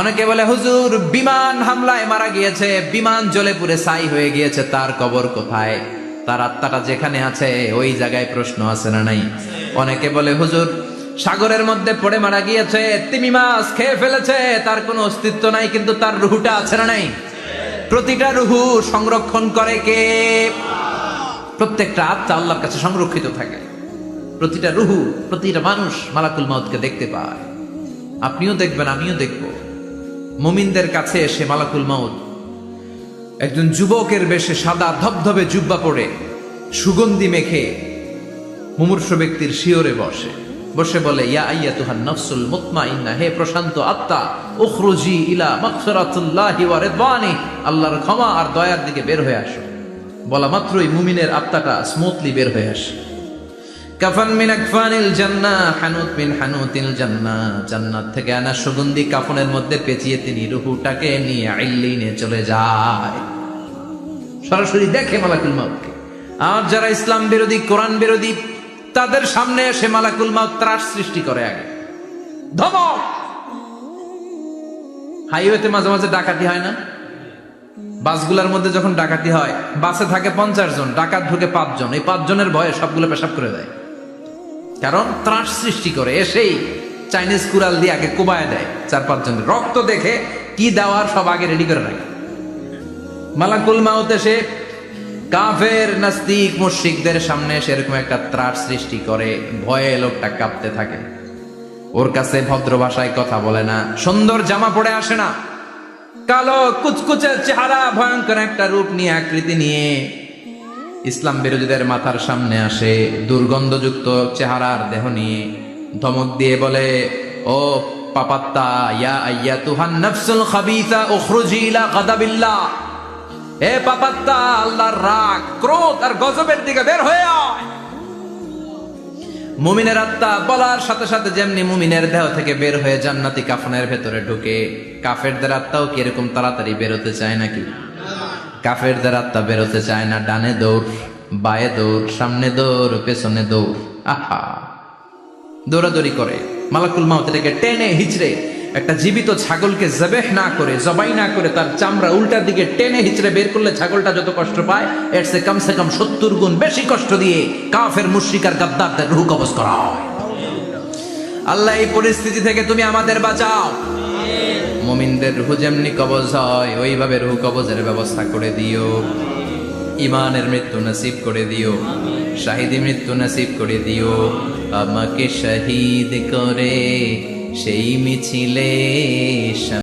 অনেকে বলে হুজুর বিমান হামলায় মারা গিয়েছে, বিমান জ্বলে পুড়ে ছাই হয়ে গিয়েছে, তার কবর কোথায়? তার আত্মাটা যেখানে আছে ওই জায়গায় প্রশ্ন আছে না নাই? অনেকে বলে হুজুর সাগরের মধ্যে পড়ে মারা গিয়েছে, তিমি মাছ খেয়ে ফেলেছে, তার কোনো অস্তিত্ব নাই, কিন্তু তার রুহুটা আছে না নাই? প্রতিটা রুহু সংরক্ষণ করে কে? প্রত্যেকটা আত্মা আল্লাহর কাছে সংরক্ষিত থাকে। প্রতিটা রুহু, প্রতিটা মানুষ মালাকুল মাউতকে দেখতে পায়। আপনিও দেখবেন, আমিও দেখব। মুমিনদের কাছে এসে মালাকুল মাউত একজন যুবকের বেশে সাদা ধবধবে জুব্বা পরে সুগন্ধি মেখে মুমূর্ষু ব্যক্তির শিয়রে বসে বলে, ইয়া আইয়াতুহান নাফসুল মুতমাইন্নাহ, হে প্রশান্ত আত্মা, উখরুজি ইলা মাগফিরাতুল্লাহি ওয়া রিদওয়ানি, আল্লাহর ক্ষমা আর দয়ার দিকে বের হয়ে আসো। বলা মাত্রই মুমিনের আত্মাটা স্মুথলি বের হয়ে আসে। কাফান মিন আকফানিল জান্নাহ, হানুত মিন হানুতিল জান্নাহ, জান্নাত থেকে আনা সুগন্ধি কাফনের মধ্যে পেঁচিয়ে তিনি রূহটাকে নিয়ে ইল্লিনে চলে যায়। সরাসরি দেখে মালাকুল মাউতকে। আর যারা ইসলাম বিরোধী, কোরআন বিরোধী, তাদের সামনে এসে মালাকুল মাউত ত্রাস সৃষ্টি করে। আগে ধমক। হাইওয়েতে মাঝে মাঝে ডাকাতি হয় না? বাসগুলোর মধ্যে যখন ডাকাতি হয়, বাসে থাকে 50 জন, ডাকাত ঢুকে 5 জন, এই 5 জনের ভয়ে সবগুলো পেশাব করে দেয়। কারণ ত্রাস সৃষ্টি করে। এসেই চাইনিজ কুড়াল দিয়ে আগে কোবায় দেয় 4-5 জনের। রক্ত দেখে কি দেওয়ার সব আগে রেডি করে রাখে। মালাকুল মাউত এসে কাফের নাস্তিক মুশরিকদের সামনে সেরকম একটা ত্রাস সৃষ্টি করে। ভয়ে লোকটা কাঁপতে থাকে। ওর কাছে ভদ্র ভাষায় কথা বলে না, সুন্দর জামা পরে আসে না, কালো কুচকুচে চেহারা, ভয়ঙ্কর একটা রূপ নিয়ে, আকৃতি নিয়ে ইসলাম বিরোধীদের মাথার সামনে আসে। দুর্গন্ধযুক্ত চেহারার দেহ নিয়ে ধমক দিয়ে বলে, ও পাপাত্তা, ইয়া আইয়াতুহান নাফসুল খাবিসা উখরুজি ইলা গাদাবিল্লাহ, হে পাপাত্তা, আল্লাহর রাগ, ক্রোধ আর গজবের দিকে বের হয়ে আয়। মুমিনের আত্মা বলার সাথে সাথে যেমনি মুমিনের দেহ থেকে বের হয়ে জান্নাতি কাফনের ভেতরে ঢুকে, কাফেরদের আত্মাও কি এরকম তাড়াতাড়ি বেরোতে চায় নাকি? কাফেরদের আত্মা বেরোতে চায় না। ডানে দৌড়, বায়ে দৌড়, সামনে দৌড়, পেছনে দৌড়, আহা দৌড়াদৌড়ি করে। মালাকুল মাউত এটাকে টেনে হিচড়ে, একটা জীবিত ছাগলকে জবাই না করে তার চামড়া উল্টার দিকে টেনে হিচড়ে বের করলে ছাগলটা যত কষ্ট পায়, এর চেয়ে কমসে কম 70 গুণ বেশি কষ্ট দিয়ে কাফের মুশরিক আর গাদ্দারদের রূহ কবজ করা হয়। আল্লাহ, এই পরিস্থিতি থেকে তুমি আমাদের বাঁচাও। মুমিনদের রূহ যেমনি কবজ হয়, ওইভাবে রূহ কবজের ব্যবস্থা করে দিও। ইমানের মৃত্যু নসিব করে দিও, শাহিদি মৃত্যু নসিব করে দিও। আমাকে শহীদ করে সেই মিছিলে